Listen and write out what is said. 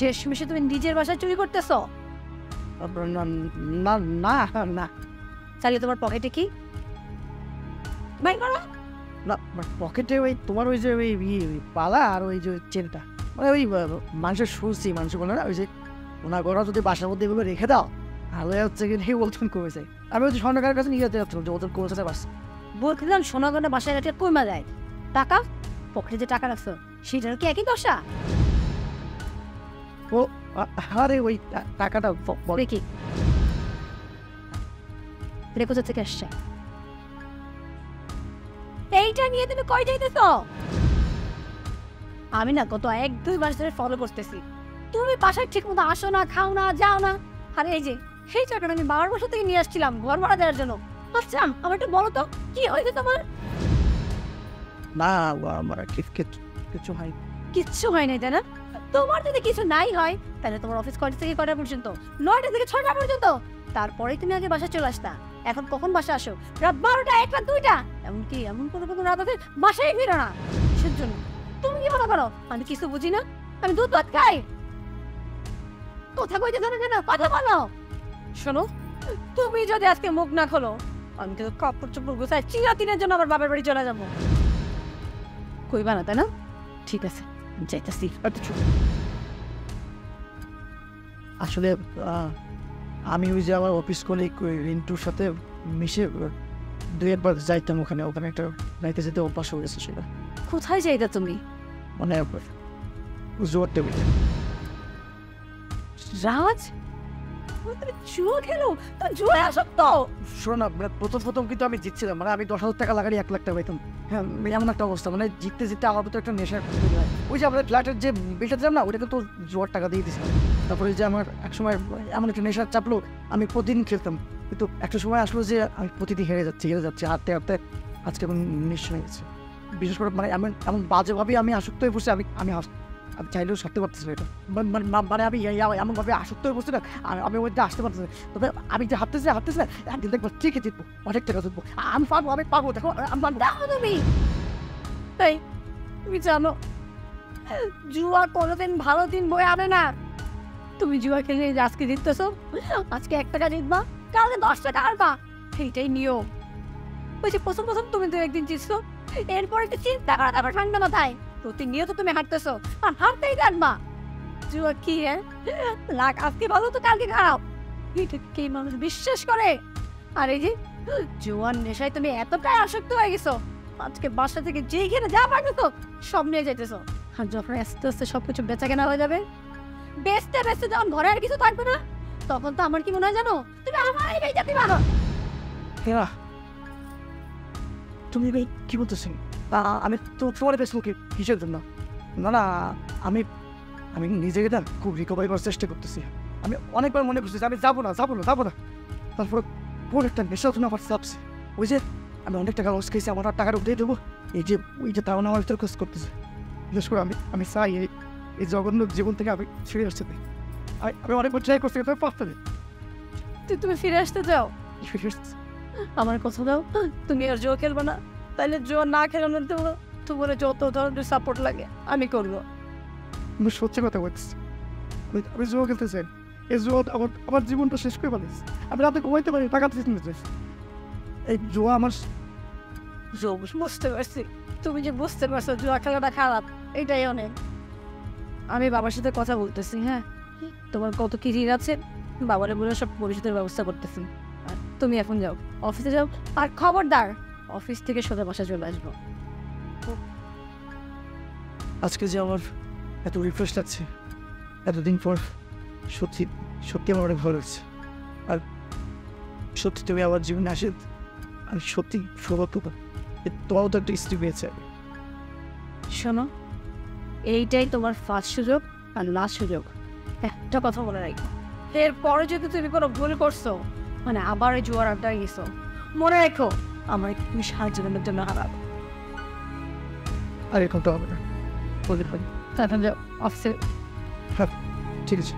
শেষমেশে তুমি নিজের বাসায় চুরি করতেছো? না না না চালিয়ে তোমার পকেটে কি বাইর করো। না পকেটে ওই তোমার ওই যে ওই পালা আর ওই যে চেনটা মানে ওই মানুষের শুনছি মানুষ বলে না ওই যে ওনার গড়া যদি বাসার মধ্যে এগুলো রেখে দাও তাহলে হচ্ছে কি ওজন কমে যায়। আমি ওই স্বর্ণকারের কাছে নিয়ে যেতে যাচ্ছিলাম যে ওজন কমে বাস বলছিলাম সোনা গয়না বাসায় রাখলে কইমা যায়, টাকা পকেটে যে টাকা রাখছো সেটার কি একই দশা? ও আরে ওই টাকাটা দেখি রেকর্ড থেকে আসছে। এইটা নিয়ে তুমি কই যাইতেছ? আমি না গত 1-2 মাস ধরে ফলো করতেছি, তুমি বাসায় ঠিক মতো আসো না, খাও না, যাও না। আরে এই যে সেই টাকাটা আমি বাবার বাসা থেকে নিয়ে আসছিলাম ঘর ভাড়া দেওয়ার জন্য। আচ্ছা আমার একটু বলো তো কি হয়েছে তোমার? না আমার কিছু হয় কিচ্ছু হয় নাই তাই না? তোমার যদি কিছু নাই হয় তাহলে তোমার অফিস কয়টা থেকে কয়টা পর্যন্ত? 9টা থেকে 6টা পর্যন্ত। তারপরে তুমি আগে বাসা চলে আসতা। এখন কখন বাসা আসো? রাত 12টা, 1টা, 2টা। এমনকি এমন কোনো রাত আছে বাসায় ফিরো না। কিসের জন্য? তুমি কি মনে করো আমি কিছু বুঝি না? আমি দুধ ভাত খাই। কথা কইতে জানো না, কথা বলো। শোনো, তুমি যদি আজকে মুখ না খোলো আমি তো কাপড় চোপড় গোছাই চিরাতিনের জন্য আমার বাবার বাড়ি চলে যাবো। কইবা না তাই না? ঠিক আছে যাইতাছি। আসলে আমি ওই যে আমার অফিস কলিগ রিন্টুর সাথে মিশে 2-1 বার যাইতাম ওখানে একটা যাইতে যেতে অভ্যাস হয়ে গেছে সেটা। কোথায় যাইতা তুমি? মানে জোয়ার টেবিল। রাজ জুয়া খেলো? তো জুয়া আসক্ত? শোনো না মানে প্রথম কিন্তু আমি জিতছিলাম, মানে আমি 10,000 টাকা লাগারি 1 লাখ টাকা পাইতাম। হ্যাঁ এমন একটা অবস্থা, মানে জিততে জিততে আমার ভিতরে একটা নেশার তৈরি হয়। ওই যে আমাদের ফ্ল্যাটের যে বিলটা দিলাম না ওটা কিন্তু জোয়ার টাকা দিয়ে দিয়েছিলাম। তারপরে যে আমার একসময় এমন একটা নেশার চাপলো আমি প্রতিদিন খেলতাম, কিন্তু একটা সময় আসলো যে আমি প্রতিদিন হেরে যাচ্ছি হাঁটতে হাঁটতে আজকে এখন নিঃস্ব হয়ে গেছে। বিশেষ করে মানে এমন বাজেভাবে আমি আসক্ত হয়ে পড়ছি, আমি আমি চাইলেও সারতে পারতেছি না এটা। মানে আমি এমনভাবে আসক্ত হয়ে পড়ছি না, আমি ওই আসতে পারতেছি না। তবে আমি যে হাঁটতেছি না একদিন দেখবো ঠিকই জিতবো, অনেক টাকা জিতবো। আমি পাবো দেখো আমি দেখো তুমি তাই তুমি জানো জুয়া কোনোদিন ভালো দিন বয়ে আনে না। তুমি জুয়া খেলে আজকে জিততেছো, আজকে 1 টাকা জিতবা, কালকে 10 টাকা হারবা, এইটাই নিয়ম। ওই যে প্রথম তুমি তো একদিন জিতছো, এরপরে তো চিন্তা করা তারপর ঠান্ডা মাথায় প্রতিনিয়ত তুমি হাঁটতেছো আর হাঁটতেই থাকবা। জুয়া কি লাখ আজকে ভালো তো কালকে খারাপ, এটা কি মানুষ বিশ্বাস করে? আর এই যে জুয়ার নেশায় তুমি এতটাই আসক্ত হয়ে গেছো আজকে বাসা থেকে যেইখানে যা পাঠাতো সব নিয়ে যাইতেছো। আর যখন আস্তে আস্তে সবকিছু বেচা কেনা হয়ে যাবে, বেচতে যখন ঘরে আর কিছু থাকবে না তখন তো আমার কি মনে হয় জানো, তুমি আমারই গায়ে যেতে পারো। হেরা তুমি কি বলতেছেন? আমি তো তোমার পেছন কিসের জন্য? না আমি নিজেকে না খুব রিকভারি করার চেষ্টা করতেছি। আমি অনেকবার মনে করতেছি আমি যাবো না। তারপর পুরো একটা নেশা তুমি আমার চাপছে। ওই যে আমি অনেক টাকা লস খেয়েছি, আমার আর টাকাটা উঠে দেবো। এই যে তাও আমার ভিতরে খোঁজ করতেছে। বিশেষ করে আমি চাই এই জঘন্য জীবন থেকে আমি ছেড়ে আসতে দিই। আমি অনেকবার ট্রাই করছি কিন্তু পারতে দিই। তুমি ফিরে আসতে চাও? আমার কথা দাও, তুমি আর জুয়া খেলবে না। তাহলে জুয়া না খেলানোর তোমার যত ধরনের সাপোর্ট লাগে আমি করবো। আমি সত্যি কথা বলতেছি, আমি জুয়া খেলতে চাই। এই জুয়া আমার জীবনটা শেষ করে ফেলেছে। আমি রাতে ঘুমাইতে পারি, টাকা দিতে চাই। এই জুয়া আমার বুঝতে পারছি, তুমি যে বুঝতে পারছো জুয়া খেলাটা খারাপ এটাই অনেক। আমি বাবার সাথে কথা বলতেছি, হ্যাঁ তোমার কত কি ঋণ আছে বাবারে বলে সব ভবিষ্যতের ব্যবস্থা করতেছি। আর তুমি এখন যাও, অফিসে যাও, আর খবরদার অফিস থেকে সোজা বাসা চলে আসবো। আজকে যে আমার এত রিফ্রেশ লাগছে, এতদিন পর সত্যি আমার অনেক ভালো লাগছে। আর সত্যি তুমি আমার জীবনে আসে আমি সত্যি সৌভাগ্য তোমারও তো একটা স্ত্রী পেয়েছে। শোনো, এইটাই তোমার ফার্স্ট সুযোগ আর লাস্ট সুযোগ। একটা কথা বলে রাখো, এরপরে যদি তুমি কোনো ভুল করছো মানে আবার এই জুয়ার আড্ডায় গেছো, মনে রেখো আমার তুমি সাহায্য করার জন্য হারাবো। আর এখন তো হবে না, বলতে পারি। তাহলে অফিসে। হ্যাঁ ঠিক আছে।